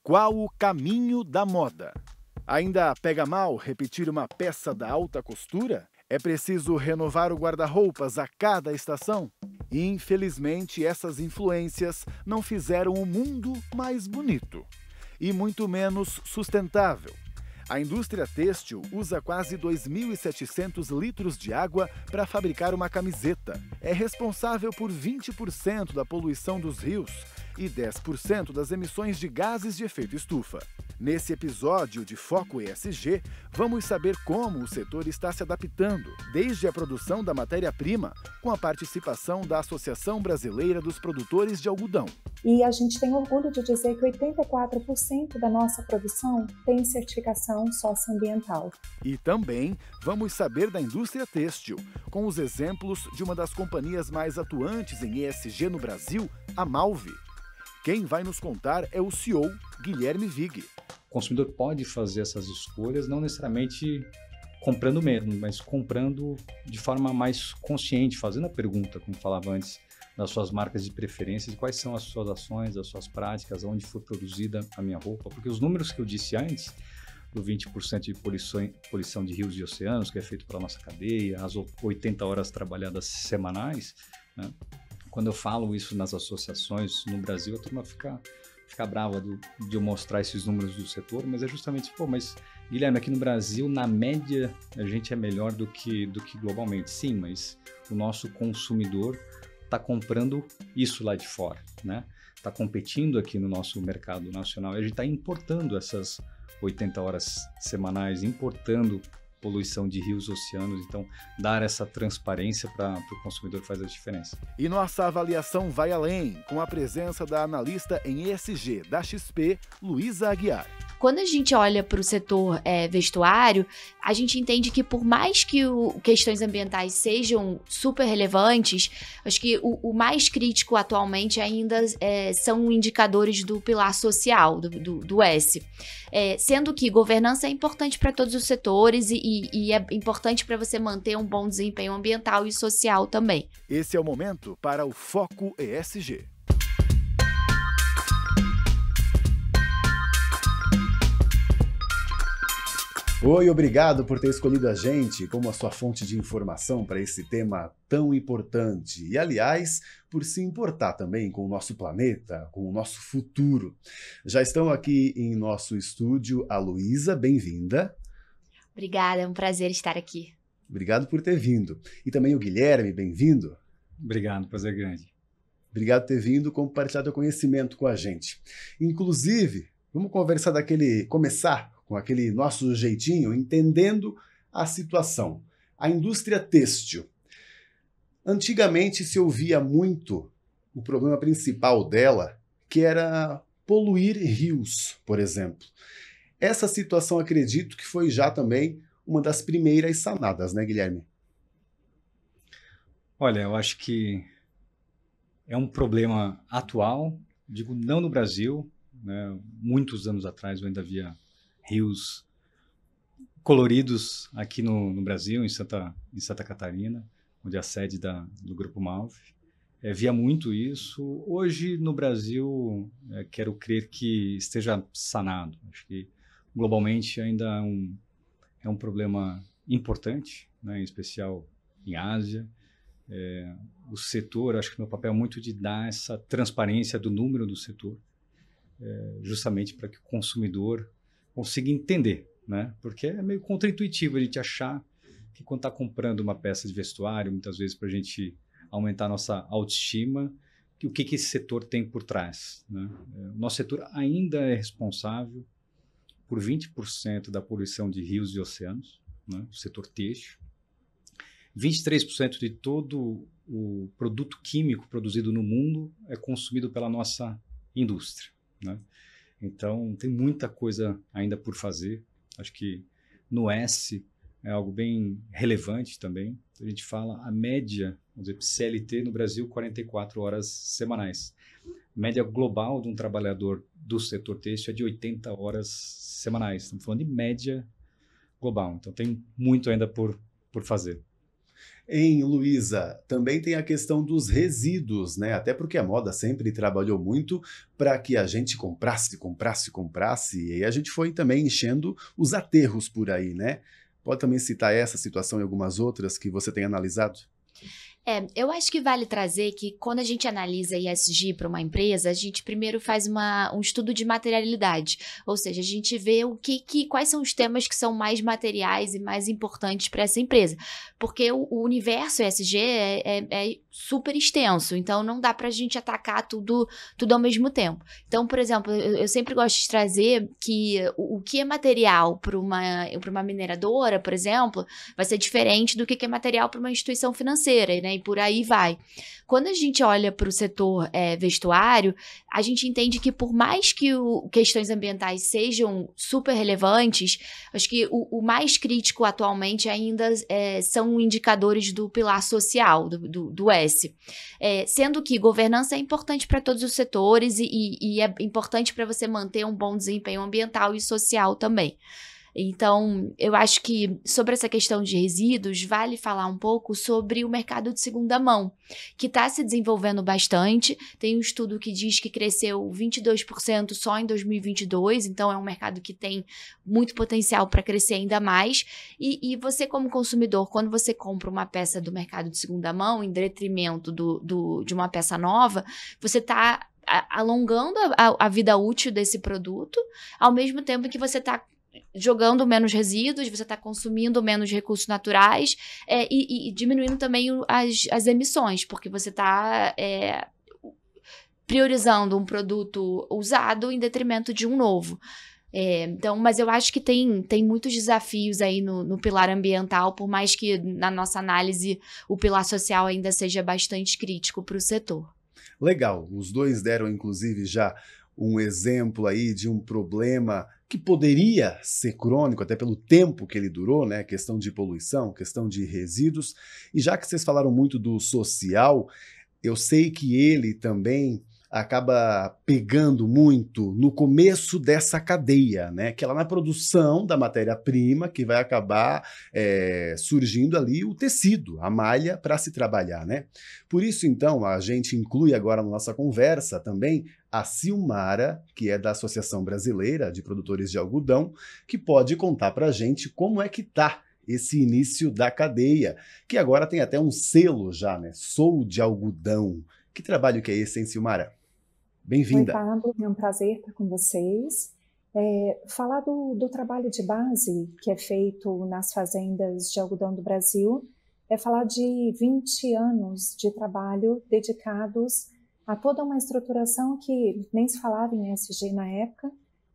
Qual o caminho da moda? Ainda pega mal repetir uma peça da alta costura? É preciso renovar o guarda-roupas a cada estação? Infelizmente, essas influências não fizeram o mundo mais bonito e muito menos sustentável. A indústria têxtil usa quase 2.700 litros de água para fabricar uma camiseta. É responsável por 20% da poluição dos rios e 10% das emissões de gases de efeito estufa. Nesse episódio de Foco ESG, vamos saber como o setor está se adaptando, desde a produção da matéria-prima, com a participação da Associação Brasileira dos Produtores de Algodão. E a gente tem orgulho de dizer que 84% da nossa produção tem certificação socioambiental. E também vamos saber da indústria têxtil, com os exemplos de uma das companhias mais atuantes em ESG no Brasil, a Malve. Quem vai nos contar é o CEO, Guilherme Wig. O consumidor pode fazer essas escolhas, não necessariamente comprando menos, mas comprando de forma mais consciente, fazendo a pergunta, como falava antes, das suas marcas de preferência, de quais são as suas ações, as suas práticas, onde foi produzida a minha roupa. Porque os números que eu disse antes, do 20% de poluição de rios e oceanos, que é feito pela nossa cadeia, as 80 horas trabalhadas semanais, né? Quando eu falo isso nas associações no Brasil, a turma fica brava de eu mostrar esses números do setor, mas é justamente, mas Guilherme, aqui no Brasil, na média, a gente é melhor do que globalmente. Sim, mas o nosso consumidor está comprando isso lá de fora, né? Está competindo aqui no nosso mercado nacional e a gente está importando essas 80 horas semanais, importando poluição de rios e oceanos, então dar essa transparência para o consumidor faz a diferença. E nossa avaliação vai além, com a presença da analista em ESG da XP, Luísa Aguiar. Quando a gente olha para o setor vestuário, a gente entende que por mais que questões ambientais sejam super relevantes, acho que o mais crítico atualmente ainda são indicadores do pilar social, do S. Sendo que governança é importante para todos os setores e é importante para você manter um bom desempenho ambiental e social também. Esse é o momento para o Foco ESG. Oi, obrigado por ter escolhido a gente como a sua fonte de informação para esse tema tão importante. E, aliás, por se importar também com o nosso planeta, com o nosso futuro. Já estão aqui em nosso estúdio a Luísa, bem-vinda. Obrigada, é um prazer estar aqui. Obrigado por ter vindo. E também o Guilherme, bem-vindo. Obrigado, prazer grande. Obrigado por ter vindo compartilhar teu conhecimento com a gente. Inclusive, vamos começar com aquele nosso jeitinho, entendendo a situação. A indústria têxtil. Antigamente se ouvia muito o problema principal dela, que era poluir rios, por exemplo. Essa situação, acredito que foi já também uma das primeiras sanadas, né, Guilherme? Olha, eu acho que é um problema atual, digo, não no Brasil, né? Muitos anos atrás eu ainda via rios coloridos aqui no Brasil, em Santa Catarina, onde é a sede do Grupo Malve. Via muito isso. Hoje, no Brasil, quero crer que esteja sanado. Acho que, globalmente, ainda é um problema importante, né, em especial em Ásia. O setor, acho que meu papel é muito de dar essa transparência do número do setor, justamente para que o consumidor consiga entender, né? Porque é meio contraintuitivo a gente achar que quando está comprando uma peça de vestuário, muitas vezes para a gente aumentar a nossa autoestima, que o que esse setor tem por trás, né? O nosso setor ainda é responsável por 20% da poluição de rios e oceanos, né? O setor têxtil. 23% de todo o produto químico produzido no mundo é consumido pela nossa indústria, né? Então, tem muita coisa ainda por fazer. Acho que no S é algo bem relevante também. A gente fala a média, vamos dizer, CLT no Brasil, 44 horas semanais. A média global de um trabalhador do setor têxtil é de 80 horas semanais. Estamos falando de média global. Então, tem muito ainda por fazer. Em Luísa, também tem a questão dos resíduos, né? Até porque a moda sempre trabalhou muito para que a gente comprasse, e aí a gente foi também enchendo os aterros por aí, né? Pode também citar essa situação e algumas outras que você tem analisado? Eu acho que vale trazer que quando a gente analisa ESG para uma empresa, a gente primeiro faz um estudo de materialidade, ou seja, a gente vê quais são os temas que são mais materiais e mais importantes para essa empresa, porque o universo ESG é super extenso, então não dá para a gente atacar tudo ao mesmo tempo. Então, por exemplo, eu sempre gosto de trazer que o que é material para uma mineradora, por exemplo, vai ser diferente do que é material para uma instituição financeira, né? E por aí vai. Quando a gente olha para o setor vestuário, a gente entende que por mais que questões ambientais sejam super relevantes, acho que o mais crítico atualmente ainda são indicadores do pilar social, do S. Sendo que governança é importante para todos os setores e é importante para você manter um bom desempenho ambiental e social também. Então, eu acho que sobre essa questão de resíduos, vale falar um pouco sobre o mercado de segunda mão, que está se desenvolvendo bastante. Tem um estudo que diz que cresceu 22% só em 2022, então é um mercado que tem muito potencial para crescer ainda mais. E você, como consumidor, quando você compra uma peça do mercado de segunda mão, em detrimento de uma peça nova, você está alongando a vida útil desse produto, ao mesmo tempo que você está jogando menos resíduos, você está consumindo menos recursos naturais e diminuindo também as emissões, porque você está priorizando um produto usado em detrimento de um novo. Então, mas eu acho que tem muitos desafios aí no pilar ambiental, por mais que na nossa análise o pilar social ainda seja bastante crítico para o setor. Legal, os dois deram inclusive já um exemplo aí de um problema que poderia ser crônico, até pelo tempo que ele durou, né? Questão de poluição, questão de resíduos. E já que vocês falaram muito do social, eu sei que ele também acaba pegando muito no começo dessa cadeia, né? Que é lá na produção da matéria-prima que vai acabar surgindo ali o tecido, a malha para se trabalhar, né? Por isso, então, a gente inclui agora na nossa conversa também a Silmara, que é da Associação Brasileira de Produtores de Algodão, que pode contar para a gente como é que tá esse início da cadeia, que agora tem até um selo já, né? Sou de algodão. Que trabalho que é esse, hein, Silmara? Bem-vinda. Oi, Pablo, é um prazer estar com vocês. Falar do trabalho de base que é feito nas fazendas de algodão do Brasil é falar de 20 anos de trabalho dedicados a toda uma estruturação que nem se falava em ESG na época,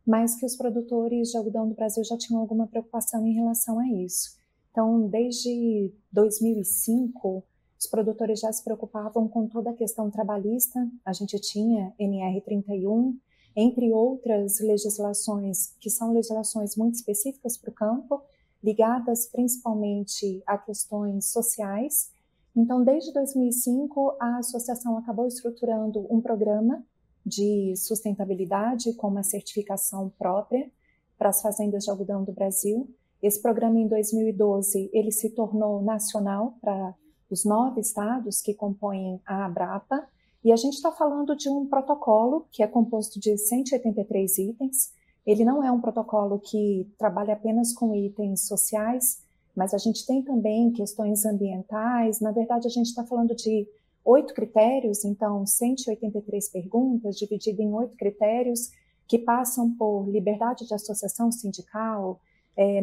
mas que os produtores de algodão do Brasil já tinham alguma preocupação em relação a isso. Então, desde 2005, os produtores já se preocupavam com toda a questão trabalhista. A gente tinha NR31, entre outras legislações, que são legislações muito específicas para o campo, ligadas principalmente a questões sociais. Então, desde 2005, a associação acabou estruturando um programa de sustentabilidade com uma certificação própria para as fazendas de algodão do Brasil. Esse programa, em 2012, ele se tornou nacional para os 9 estados que compõem a Abrapa, e a gente está falando de um protocolo que é composto de 183 itens. Ele não é um protocolo que trabalha apenas com itens sociais, mas a gente tem também questões ambientais. Na verdade, a gente está falando de 8 critérios, então 183 perguntas, dividido em 8 critérios, que passam por liberdade de associação sindical,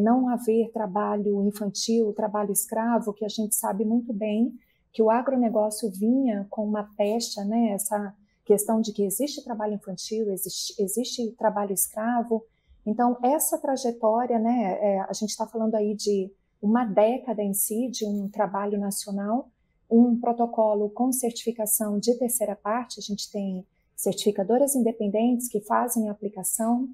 não haver trabalho infantil, trabalho escravo, que a gente sabe muito bem que o agronegócio vinha com uma pecha, né, essa questão de que existe trabalho infantil, existe trabalho escravo. Então, essa trajetória, né, a gente está falando aí de uma década em si, de um trabalho nacional, um protocolo com certificação de terceira parte. A gente tem certificadoras independentes que fazem a aplicação,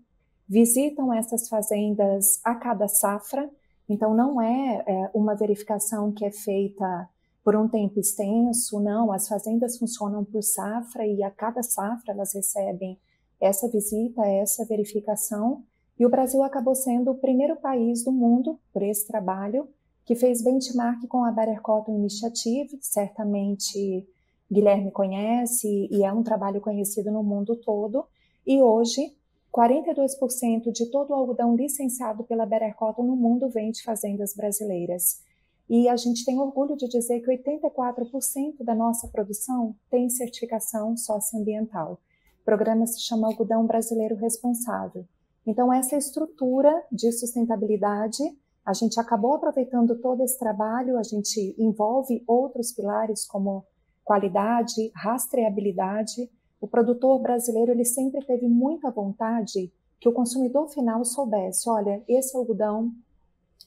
visitam essas fazendas a cada safra, então não é uma verificação que é feita por um tempo extenso, não, as fazendas funcionam por safra e a cada safra elas recebem essa visita, essa verificação, e o Brasil acabou sendo o primeiro país do mundo por esse trabalho que fez benchmark com a Better Cotton Initiative, certamente Guilherme conhece, e é um trabalho conhecido no mundo todo, e hoje 42% de todo o algodão licenciado pela Better Cotton no mundo vem de fazendas brasileiras. E a gente tem orgulho de dizer que 84% da nossa produção tem certificação socioambiental. O programa se chama Algodão Brasileiro Responsável. Então, essa estrutura de sustentabilidade, a gente acabou aproveitando todo esse trabalho, a gente envolve outros pilares como qualidade, rastreabilidade. O produtor brasileiro, ele sempre teve muita vontade que o consumidor final soubesse, olha, esse algodão,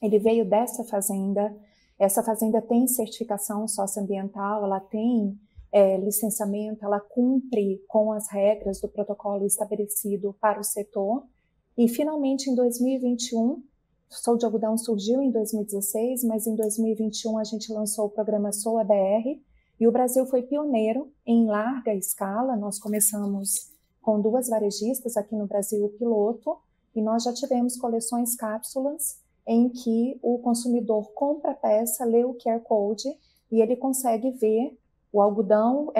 ele veio dessa fazenda, essa fazenda tem certificação socioambiental, ela tem licenciamento, ela cumpre com as regras do protocolo estabelecido para o setor. E, finalmente, em 2021, Sou de Algodão surgiu em 2016, mas em 2021 a gente lançou o programa Sou BR, e o Brasil foi pioneiro em larga escala. Nós começamos com 2 varejistas aqui no Brasil, o piloto, e nós já tivemos coleções cápsulas em que o consumidor compra a peça, lê o QR Code e ele consegue ver o algodão,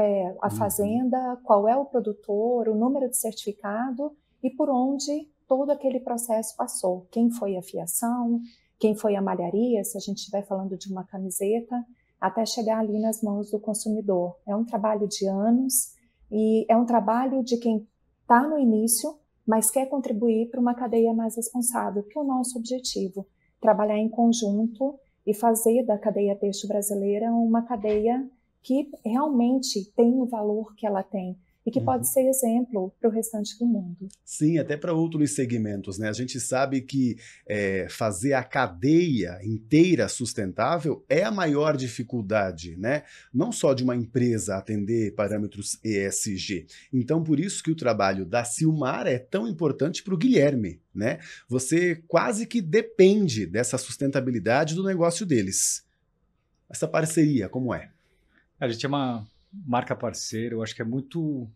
a fazenda, qual é o produtor, o número de certificado e por onde todo aquele processo passou. Quem foi a fiação, quem foi a malharia, se a gente estiver falando de uma camiseta, até chegar ali nas mãos do consumidor. É um trabalho de anos e é um trabalho de quem está no início, mas quer contribuir para uma cadeia mais responsável, que é o nosso objetivo. Trabalhar em conjunto e fazer da cadeia têxtil brasileira uma cadeia que realmente tem o valor que ela tem e que pode ser exemplo para o restante do mundo. Sim, até para outros segmentos, né? A gente sabe que fazer a cadeia inteira sustentável é a maior dificuldade, né? Não só de uma empresa atender parâmetros ESG. Então, por isso que o trabalho da Silmar é tão importante para o Guilherme, né? Você quase que depende dessa sustentabilidade do negócio deles. Essa parceria, como é? A gente é uma marca parceira, eu acho que é muito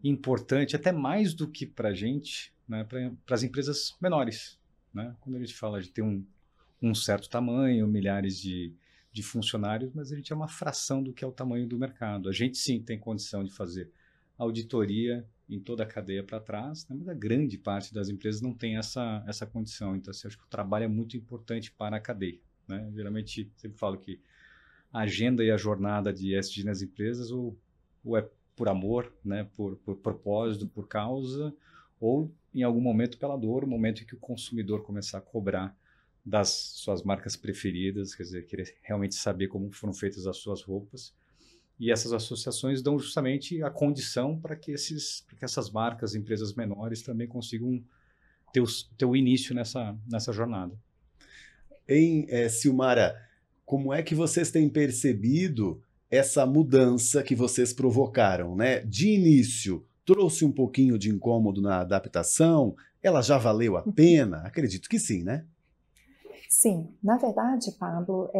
importante, até mais do que para a gente, né, para as empresas menores, né? Quando a gente fala de ter um certo tamanho, milhares de funcionários, mas a gente é uma fração do que é o tamanho do mercado. A gente sim tem condição de fazer auditoria em toda a cadeia para trás, né, mas a grande parte das empresas não tem essa condição. Então, assim, acho que o trabalho é muito importante para a cadeia, né? Geralmente, sempre falo que a agenda e a jornada de ESG nas empresas ou é por amor, né, por propósito, por causa, ou em algum momento pela dor, o momento em que o consumidor começar a cobrar das suas marcas preferidas, quer dizer, querer realmente saber como foram feitas as suas roupas. E essas associações dão justamente a condição para que essas marcas, empresas menores, também consigam ter o início nessa jornada. Silmara, como é que vocês têm percebido essa mudança que vocês provocaram, né? De início, trouxe um pouquinho de incômodo na adaptação? Ela já valeu a pena? Acredito que sim, né? Sim, na verdade, Pablo,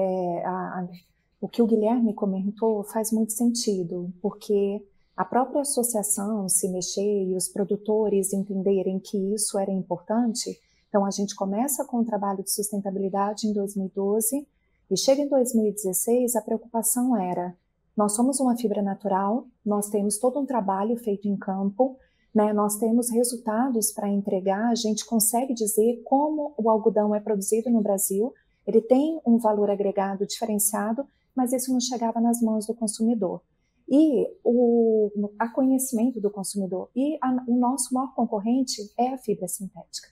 o que o Guilherme comentou faz muito sentido, porque a própria associação se mexer e os produtores entenderem que isso era importante. Então, a gente começa com o trabalho de sustentabilidade em 2012, e chega em 2016, a preocupação era, nós somos uma fibra natural, nós temos todo um trabalho feito em campo, né? Nós temos resultados para entregar, a gente consegue dizer como o algodão é produzido no Brasil, ele tem um valor agregado diferenciado, mas isso não chegava nas mãos do consumidor. E o conhecimento do consumidor. E o nosso maior concorrente é a fibra sintética.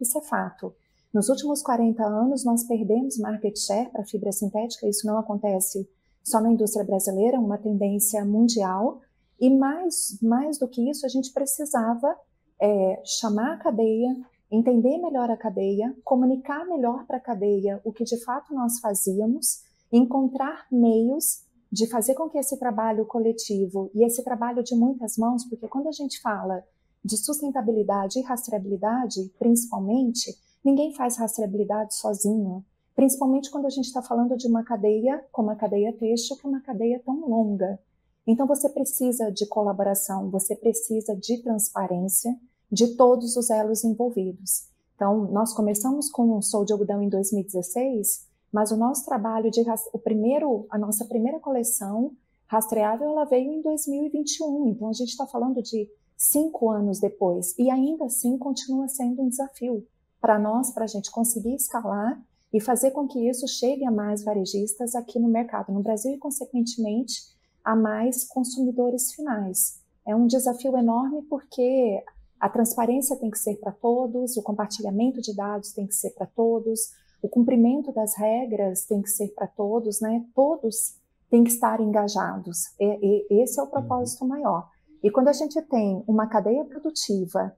Isso é fato. Nos últimos 40 anos, nós perdemos market share para a fibra sintética. Isso não acontece só na indústria brasileira, é uma tendência mundial. E mais do que isso, a gente precisava chamar a cadeia, entender melhor a cadeia, comunicar melhor para a cadeia o que de fato nós fazíamos, encontrar meios de fazer com que esse trabalho coletivo e esse trabalho de muitas mãos, porque quando a gente fala de sustentabilidade e rastreabilidade, principalmente, ninguém faz rastreabilidade sozinho, principalmente quando a gente está falando de uma cadeia, como a cadeia têxtil, que é uma cadeia tão longa. Então, você precisa de colaboração, você precisa de transparência de todos os elos envolvidos. Então, nós começamos com o Sou de Algodão em 2016, mas o nosso trabalho a nossa primeira coleção rastreável, ela veio em 2021, então a gente está falando de 5 anos depois, e ainda assim continua sendo um desafio para nós, para a gente conseguir escalar e fazer com que isso chegue a mais varejistas aqui no mercado, no Brasil, e consequentemente a mais consumidores finais. É um desafio enorme porque a transparência tem que ser para todos, o compartilhamento de dados tem que ser para todos, o cumprimento das regras tem que ser para todos, né? Todos têm que estar engajados. Esse é o propósito maior. E quando a gente tem uma cadeia produtiva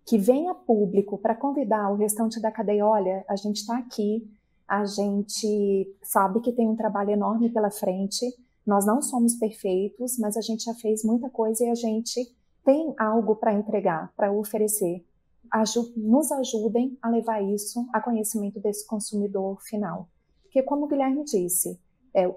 que vem a público para convidar o restante da cadeia, olha, a gente está aqui, a gente sabe que tem um trabalho enorme pela frente, nós não somos perfeitos, mas a gente já fez muita coisa e a gente tem algo para entregar, para oferecer. Nos ajudem a levar isso a conhecimento desse consumidor final. Porque, como o Guilherme disse,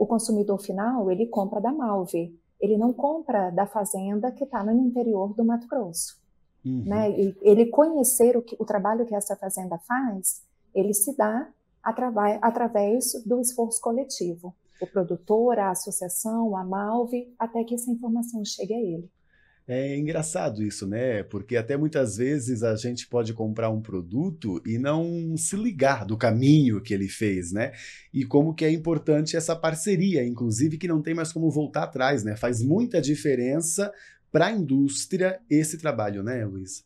o consumidor final, ele compra da Malve, ele não compra da fazenda que está no interior do Mato Grosso. Né? E ele conhecer o trabalho que essa fazenda faz, ele se dá através do esforço coletivo. O produtor, a associação, a Malve, até que essa informação chegue a ele. É engraçado isso, né? Porque até muitas vezes a gente pode comprar um produto e não se ligar do caminho que ele fez, né? E como que é importante essa parceria, inclusive, que não tem mais como voltar atrás, né? Faz muita diferença para a indústria esse trabalho, né, Luiz?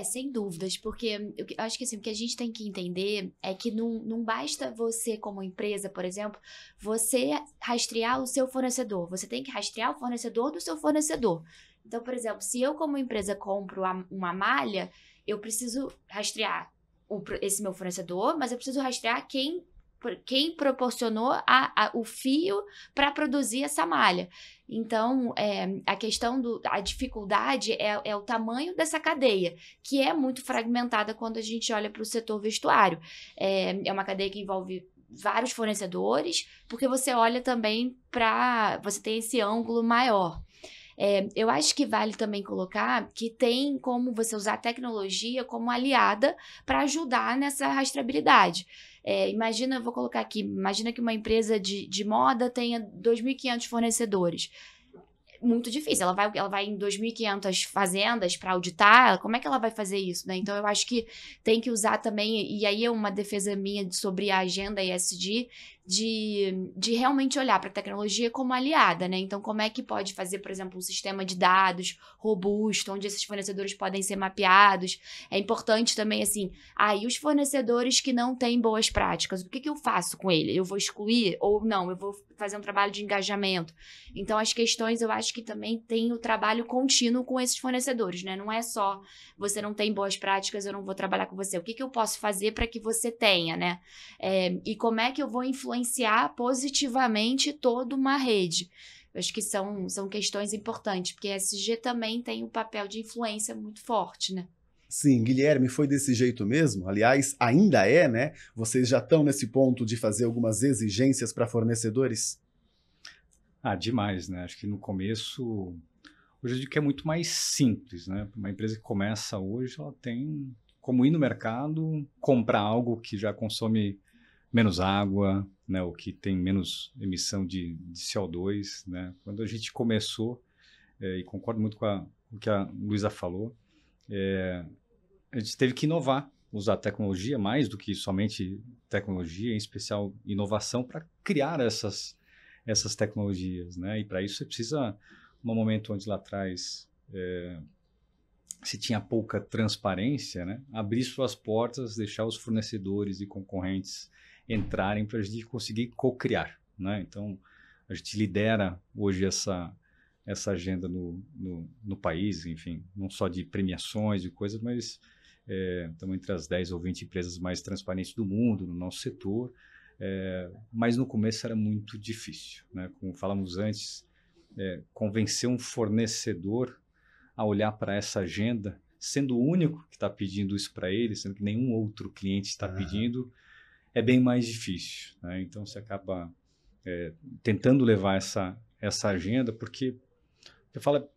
Sem dúvidas, porque eu acho que assim, o que a gente tem que entender é que não basta você, como empresa, por exemplo, você rastrear o seu fornecedor, você tem que rastrear o fornecedor do seu fornecedor. Então, por exemplo, se eu como empresa compro uma malha, eu preciso rastrear esse meu fornecedor, mas eu preciso rastrear quem proporcionou o fio para produzir essa malha. Então, a dificuldade é o tamanho dessa cadeia, que é muito fragmentada quando a gente olha para o setor vestuário. É uma cadeia que envolve vários fornecedores, porque você olha também você tem esse ângulo maior. Eu acho que vale também colocar que tem como você usar a tecnologia como aliada para ajudar nessa rastreabilidade. Imagina que uma empresa de moda tenha 2.500 fornecedores. Muito difícil, ela vai em 2.500 fazendas para auditar, como é que ela vai fazer isso, né? Então, eu acho que tem que usar também, e aí é uma defesa minha sobre a agenda ESG, de realmente olhar para a tecnologia como aliada, né? Então, como é que pode fazer, por exemplo, um sistema de dados robusto, onde esses fornecedores podem ser mapeados. É importante também, assim, e os fornecedores que não têm boas práticas, o que eu faço com ele? Eu vou excluir ou não? Eu vou fazer um trabalho de engajamento? Então, as questões, eu acho que também tem o trabalho contínuo com esses fornecedores, né? Não é só você não tem boas práticas, eu não vou trabalhar com você. O que eu posso fazer para que você tenha, né? E como é que eu vou influenciar positivamente toda uma rede? Eu acho que são questões importantes, porque a ESG também tem um papel de influência muito forte, né? Sim, Guilherme, foi desse jeito mesmo. Aliás, ainda é, né? Vocês já estão nesse ponto de fazer algumas exigências para fornecedores? Demais, né? Acho que no começo, hoje eu digo que é muito mais simples, né? Uma empresa que começa hoje, ela tem como ir no mercado, comprar algo que já consome menos água, né? O que tem menos emissão de CO2, né? Quando a gente começou, e concordo muito com o que a Luísa falou, a gente teve que inovar, usar tecnologia, mais do que somente tecnologia, em especial inovação, para criar essas tecnologias, né? E para isso você precisa, num momento onde lá atrás se tinha pouca transparência, né? Abrir suas portas, deixar os fornecedores e concorrentes entrarem para a gente conseguir co-criar, né? Então, a gente lidera hoje essa agenda no país, enfim, não só de premiações e coisas, mas estamos entre as 10 ou 20 empresas mais transparentes do mundo, no nosso setor. Mas no começo era muito difícil, né? Como falamos antes, convencer um fornecedor a olhar para essa agenda, sendo o único que está pedindo isso para ele, sendo que nenhum outro cliente está pedindo, é bem mais difícil, né? Então você acaba tentando levar essa agenda, porque você fala,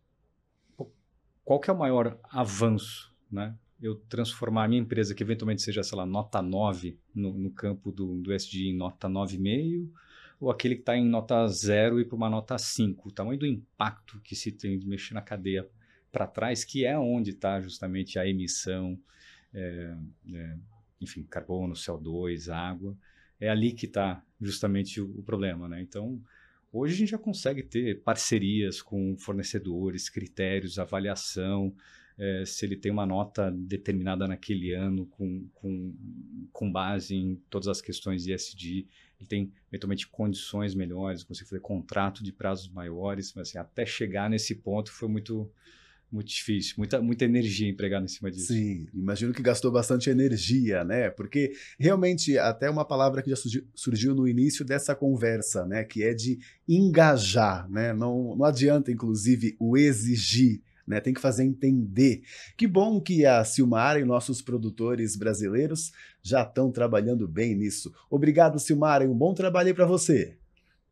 qual que é o maior avanço, né, eu transformar a minha empresa, que eventualmente seja, sei lá, nota 9 no campo do ESG em nota 9,5, ou aquele que está em nota 0 e para uma nota 5. O tamanho do impacto que se tem de mexer na cadeia para trás, que é onde está justamente a emissão, enfim, carbono, CO2, água, é ali que está justamente o problema, né? Então, hoje a gente já consegue ter parcerias com fornecedores, critérios, avaliação, se ele tem uma nota determinada naquele ano com base em todas as questões de ESG, ele tem eventualmente condições melhores, consegue fazer contrato de prazos maiores, mas assim, até chegar nesse ponto foi muito difícil, muita energia empregada em cima disso. Sim, imagino que gastou bastante energia, né? Porque realmente até uma palavra que já surgiu no início dessa conversa, né? Que é de engajar, né? Não adianta, inclusive, o exigir, né? Tem que fazer entender. Que bom que a Silmara e nossos produtores brasileiros já estão trabalhando bem nisso. Obrigado, Silmara, e um bom trabalho aí para você.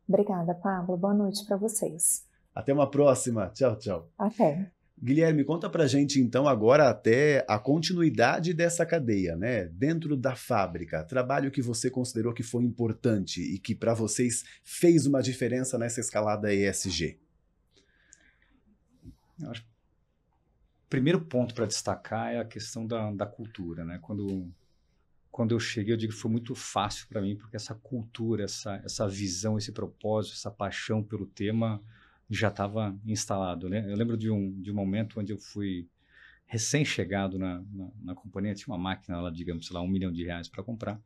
Obrigada, Pablo. Boa noite para vocês. Até uma próxima. Tchau, tchau. Até. Guilherme, conta pra gente então agora até a continuidade dessa cadeia, né? Dentro da fábrica, trabalho que você considerou que foi importante e que para vocês fez uma diferença nessa escalada ESG. Eu acho que o primeiro ponto para destacar é a questão da cultura, né? Quando eu cheguei, eu digo que foi muito fácil para mim, porque essa cultura, essa visão, esse propósito, essa paixão pelo tema já estava instalado, né? Eu lembro de um momento onde eu fui recém-chegado na companhia, tinha uma máquina lá, digamos, sei lá, R$1 milhão para comprar,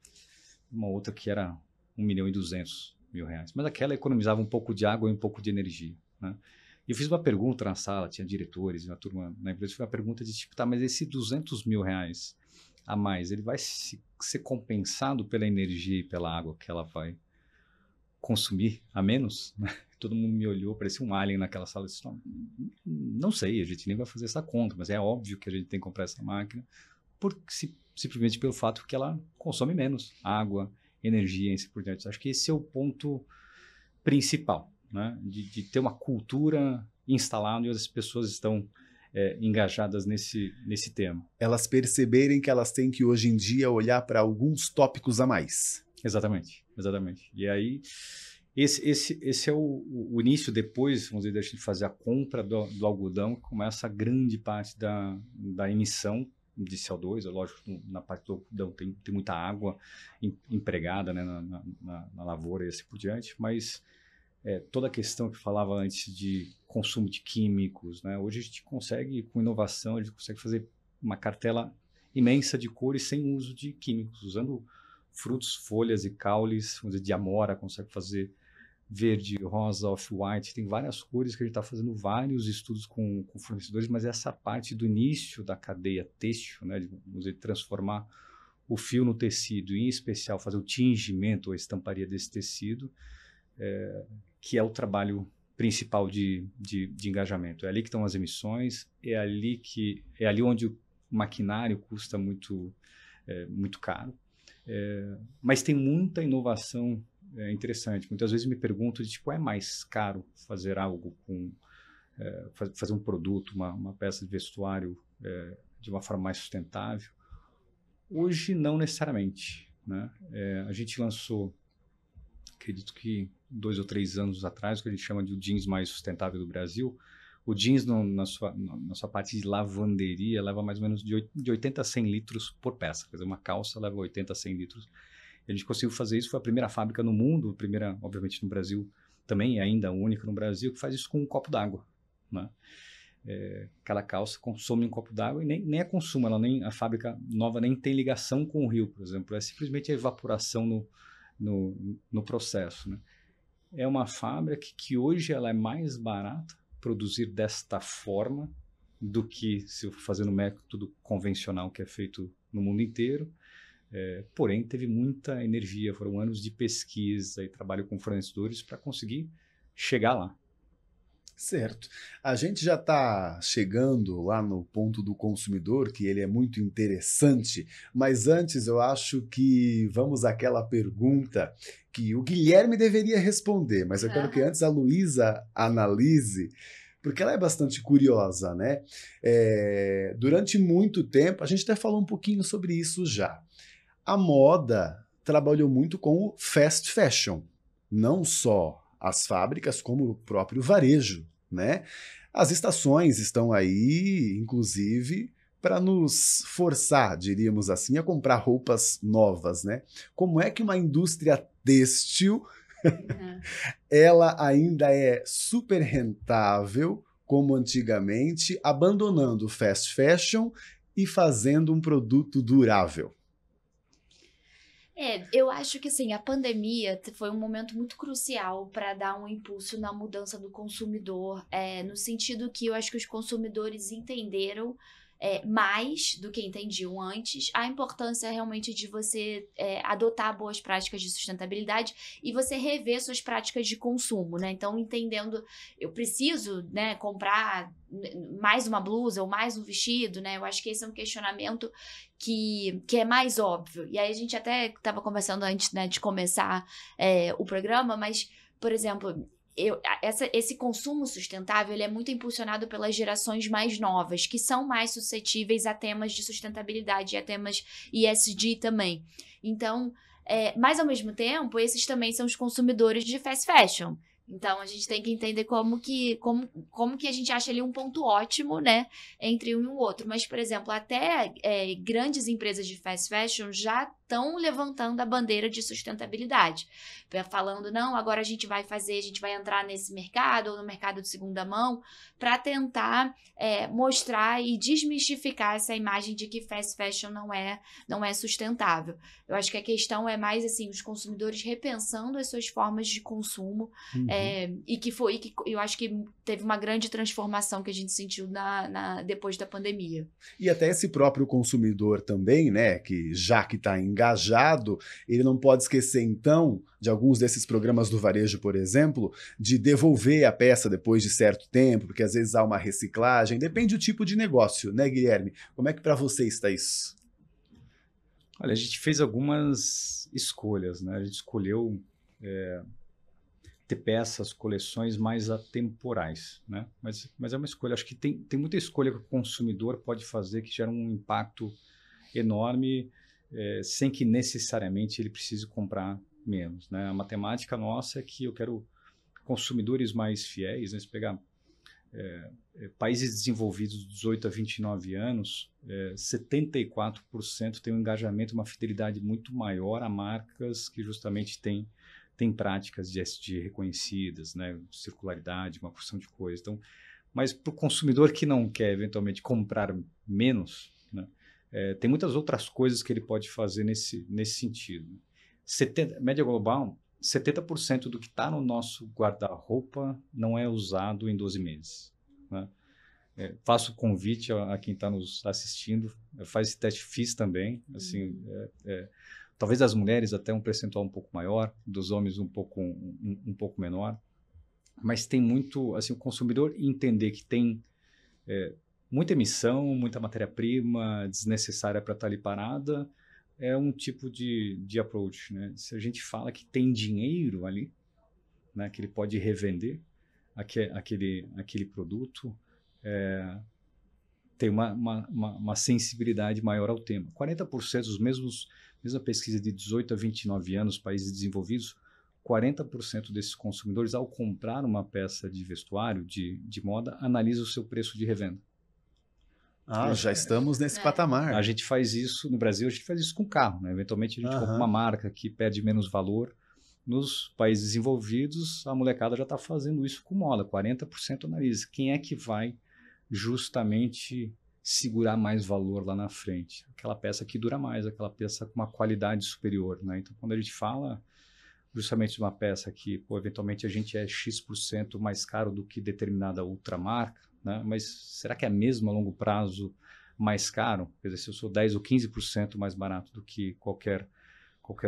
uma outra que era R$1.200.000, mas aquela economizava um pouco de água e um pouco de energia, né? E eu fiz uma pergunta na sala, tinha diretores, uma turma na empresa, foi uma pergunta de tipo, tá, mas esse R$200.000 a mais, ele vai ser compensado pela energia e pela água que ela vai consumir a menos, né? Todo mundo me olhou, parecia um alien naquela sala. Disse, não sei, a gente nem vai fazer essa conta, mas é óbvio que a gente tem que comprar essa máquina, simplesmente pelo fato que ela consome menos água, energia e assim por diante. Acho que esse é o ponto principal, né? De ter uma cultura instalada e as pessoas estão engajadas nesse tema. Elas perceberem que elas têm que hoje em dia olhar para alguns tópicos a mais. Exatamente. E aí, esse é o início, depois, vamos dizer, da gente fazer a compra do algodão, que começa a grande parte da emissão de CO2. Lógico, na parte do algodão tem muita água empregada, né, na lavoura e assim por diante, mas toda a questão que falava antes de consumo de químicos, né, hoje a gente consegue, com inovação, a gente consegue fazer uma cartela imensa de cores sem uso de químicos, usando frutos, folhas e caules, vamos dizer, de amora, consegue fazer verde, rosa, off-white, tem várias cores que a gente está fazendo vários estudos com fornecedores, mas essa parte do início da cadeia têxtil, né, de, vamos dizer, transformar o fio no tecido, e em especial fazer o tingimento ou a estamparia desse tecido, que é o trabalho principal de engajamento. É ali que estão as emissões, é ali onde o maquinário custa muito caro. Mas tem muita inovação interessante. Muitas vezes me pergunto, é mais caro fazer algo fazer um produto, uma peça de vestuário de uma forma mais sustentável? Hoje não necessariamente, né? A gente lançou, acredito que 2 ou 3 anos atrás, o que a gente chama de o jeans mais sustentável do Brasil. O jeans, na sua parte de lavanderia, leva mais ou menos de 80 a 100 litros por peça. Quer dizer, uma calça leva 80 a 100 litros. E a gente conseguiu fazer isso, foi a primeira fábrica no mundo, a primeira, obviamente, no Brasil também, é ainda a única no Brasil, que faz isso com um copo d'água, né? Cada calça consome um copo d'água e nem é consumo, a fábrica nova nem tem ligação com o rio, por exemplo. É simplesmente a evaporação no processo, né? É uma fábrica que hoje ela é mais barata produzir desta forma do que se eu fazer no método convencional que é feito no mundo inteiro. Porém, teve muita energia, foram anos de pesquisa e trabalho com fornecedores para conseguir chegar lá. Certo. A gente já está chegando lá no ponto do consumidor, que ele é muito interessante, mas antes eu acho que vamos àquela pergunta que o Guilherme deveria responder, mas eu quero que antes a Luísa analise, porque ela é bastante curiosa, né? Durante muito tempo, a gente até falou um pouquinho sobre isso já. A moda trabalhou muito com o fast fashion, não só as fábricas, como o próprio varejo, né? As estações estão aí, inclusive, para nos forçar, diríamos assim, a comprar roupas novas, né? Como é que uma indústria têxtil ela ainda é super rentável, como antigamente, abandonando o fast fashion e fazendo um produto durável? Eu acho que assim, a pandemia foi um momento muito crucial para dar um impulso na mudança do consumidor, no sentido que eu acho que os consumidores entenderam mais do que entendiam antes a importância realmente de você adotar boas práticas de sustentabilidade e você rever suas práticas de consumo, né? Então, entendendo, eu preciso, né, comprar mais uma blusa ou mais um vestido, né? Eu acho que esse é um questionamento que é mais óbvio. E aí a gente até estava conversando antes, né, de começar o programa, mas, por exemplo, esse consumo sustentável ele é muito impulsionado pelas gerações mais novas, que são mais suscetíveis a temas de sustentabilidade e a temas ESG também. Então, mas ao mesmo tempo, esses também são os consumidores de fast fashion. Então, a gente tem que entender como que a gente acha ali um ponto ótimo, né, entre um e o outro. Mas, por exemplo, até grandes empresas de fast fashion já estão levantando a bandeira de sustentabilidade. Falando, não, agora a gente vai entrar nesse mercado ou no mercado de segunda mão para tentar mostrar e desmistificar essa imagem de que fast fashion não é sustentável. Eu acho que a questão é mais assim, os consumidores repensando as suas formas de consumo, e que eu acho que teve uma grande transformação que a gente sentiu depois da pandemia. E até esse próprio consumidor também, né, que já que está engajado, ele não pode esquecer então de alguns desses programas do varejo, por exemplo, de devolver a peça depois de certo tempo, porque às vezes há uma reciclagem, depende do tipo de negócio, né, Guilherme? Como é que para você está isso? Olha, a gente fez algumas escolhas, né? A gente escolheu ter peças, coleções mais atemporais, né? Mas é uma escolha. Acho que tem muita escolha que o consumidor pode fazer que gera um impacto enorme, sem que necessariamente ele precise comprar menos, né? A matemática nossa é que eu quero consumidores mais fiéis, né? Se pegar países desenvolvidos de 18 a 29 anos, 74% tem um engajamento, uma fidelidade muito maior a marcas que justamente têm práticas de ESG reconhecidas, né? Circularidade, uma porção de coisas. Então, mas para o consumidor que não quer eventualmente comprar menos, né? Tem muitas outras coisas que ele pode fazer nesse sentido. Média global, 70% do que está no nosso guarda-roupa não é usado em 12 meses. Né? Faço convite a quem está nos assistindo, faz esse teste, fiz também. Assim, talvez das mulheres até um percentual um pouco maior, dos homens um pouco menor. Mas tem muito, assim, o consumidor entender que tem muita emissão, muita matéria-prima desnecessária para estar ali parada, é um tipo de approach, né? Se a gente fala que tem dinheiro ali, né, que ele pode revender aquele produto, tem uma sensibilidade maior ao tema. 40% mesma pesquisa de 18 a 29 anos, países desenvolvidos, 40% desses consumidores, ao comprar uma peça de vestuário, de moda, analisa o seu preço de revenda. Já estamos nesse patamar. A gente faz isso, no Brasil, a gente faz isso com carro, né? Eventualmente a gente compra uma marca que perde menos valor. Nos países desenvolvidos, a molecada já está fazendo isso com moda, 40% analisa. Quem é que vai justamente segurar mais valor lá na frente? Aquela peça que dura mais, aquela peça com uma qualidade superior, né? Então, quando a gente fala justamente de uma peça que, eventualmente a gente é X% mais caro do que determinada outra marca, né? Mas será que é mesmo a longo prazo mais caro? Quer dizer, se eu sou 10 ou 15% mais barato do que qualquer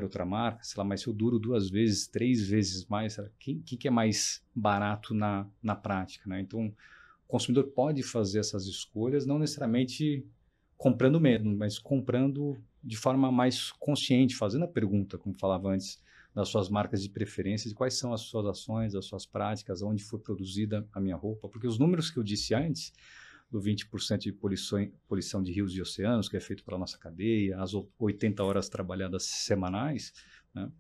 outra marca, sei lá, mas se eu duro 2 vezes, 3 vezes mais, quem que é mais barato na prática, né? Então, o consumidor pode fazer essas escolhas, não necessariamente comprando menos, mas comprando de forma mais consciente, fazendo a pergunta, como falava antes, das suas marcas de preferência, de quais são as suas ações, as suas práticas, onde foi produzida a minha roupa, porque os números que eu disse antes, do 20% de poluição de rios e oceanos, que é feito pela nossa cadeia, as 80 horas trabalhadas semanais, né?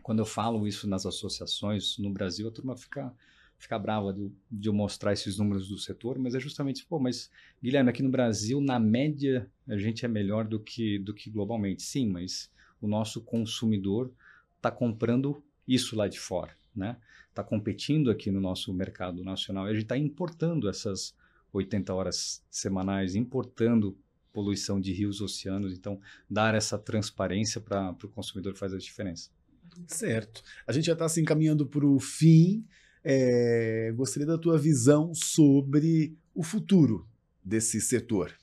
Quando eu falo isso nas associações no Brasil, a turma fica brava de eu mostrar esses números do setor, mas é justamente, mas Guilherme, aqui no Brasil, na média, a gente é melhor do que globalmente. Sim, mas o nosso consumidor está comprando isso lá de fora, né? Está competindo aqui no nosso mercado nacional e a gente está importando essas 80 horas semanais, importando poluição de rios, oceanos. Então, dar essa transparência para o consumidor faz a diferença. Certo. A gente já está se encaminhando para o fim. Gostaria da tua visão sobre o futuro desse setor.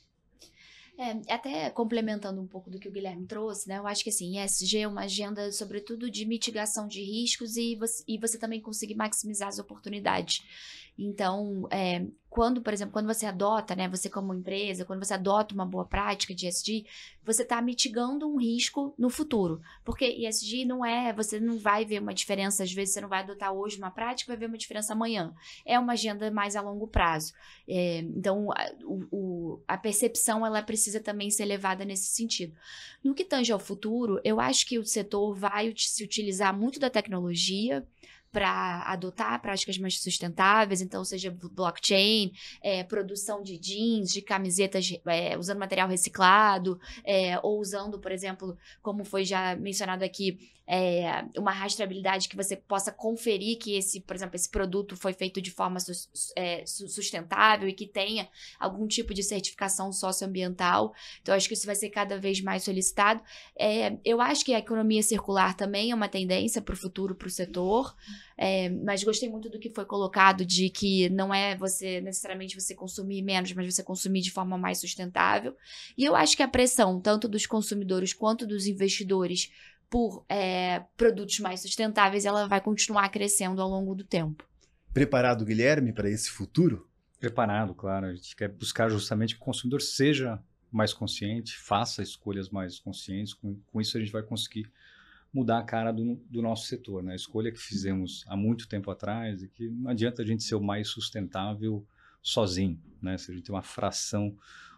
Até complementando um pouco do que o Guilherme trouxe, né? Eu acho que assim, ESG é uma agenda, sobretudo, de mitigação de riscos e você também conseguir maximizar as oportunidades. Então, por exemplo, quando você adota, né, você como empresa, quando você adota uma boa prática de ESG, você está mitigando um risco no futuro. Porque ESG você não vai ver uma diferença, às vezes você não vai adotar hoje uma prática, vai ver uma diferença amanhã. É uma agenda mais a longo prazo. Então, a percepção, ela precisa também ser levada nesse sentido. No que tange ao futuro, eu acho que o setor vai se utilizar muito da tecnologia para adotar práticas mais sustentáveis, então seja blockchain, produção de jeans, de camisetas usando material reciclado, ou usando, por exemplo, como foi já mencionado aqui, uma rastreabilidade que você possa conferir que por exemplo, esse produto foi feito de forma sustentável e que tenha algum tipo de certificação socioambiental. Então, acho que isso vai ser cada vez mais solicitado. Eu acho que a economia circular também é uma tendência para o futuro, para o setor. Mas gostei muito do que foi colocado de que não é necessariamente você consumir menos, mas você consumir de forma mais sustentável. E eu acho que a pressão, tanto dos consumidores quanto dos investidores, por produtos mais sustentáveis, ela vai continuar crescendo ao longo do tempo. Preparado, Guilherme, para esse futuro? Preparado, claro. A gente quer buscar justamente que o consumidor seja mais consciente, faça escolhas mais conscientes. Com isso, a gente vai conseguir mudar a cara do nosso setor, né? A escolha que fizemos há muito tempo atrás é que não adianta a gente ser o mais sustentável sozinho, né? Se a gente tem uma fração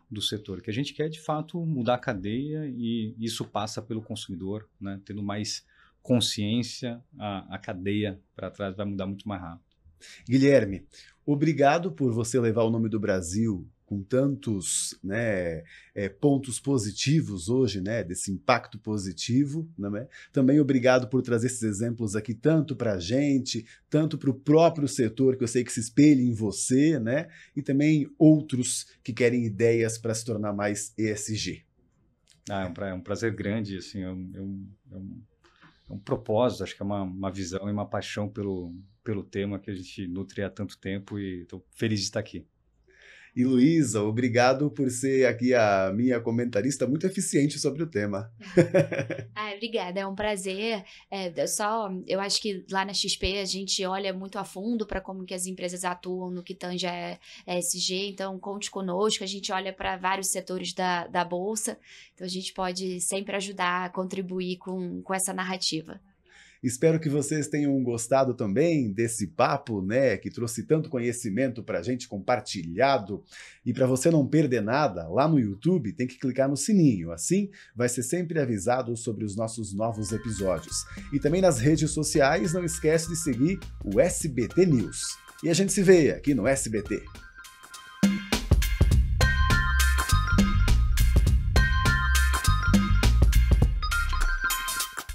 do setor, que a gente quer de fato mudar a cadeia e isso passa pelo consumidor, né? Tendo mais consciência, a cadeia para trás vai mudar muito mais rápido. Guilherme, obrigado por você levar o nome do Brasil com tantos, né, pontos positivos hoje, né, desse impacto positivo, né? Também obrigado por trazer esses exemplos aqui, tanto para a gente, tanto para o próprio setor, que eu sei que se espelha em você, né, e também outros que querem ideias para se tornar mais ESG. É um prazer grande, assim, é um propósito, acho que é uma visão e uma paixão pelo tema que a gente nutre há tanto tempo e estou feliz de estar aqui. E Luísa, obrigado por ser aqui a minha comentarista muito eficiente sobre o tema. Obrigada, é um prazer. Eu acho que lá na XP a gente olha muito a fundo para como que as empresas atuam no que tange a ESG, então conte conosco, a gente olha para vários setores da Bolsa, então a gente pode sempre ajudar a contribuir com essa narrativa. Espero que vocês tenham gostado também desse papo, né, que trouxe tanto conhecimento para a gente compartilhado. E para você não perder nada, lá no YouTube tem que clicar no sininho, assim vai ser sempre avisado sobre os nossos novos episódios. E também nas redes sociais, não esquece de seguir o SBT News. E a gente se vê aqui no SBT.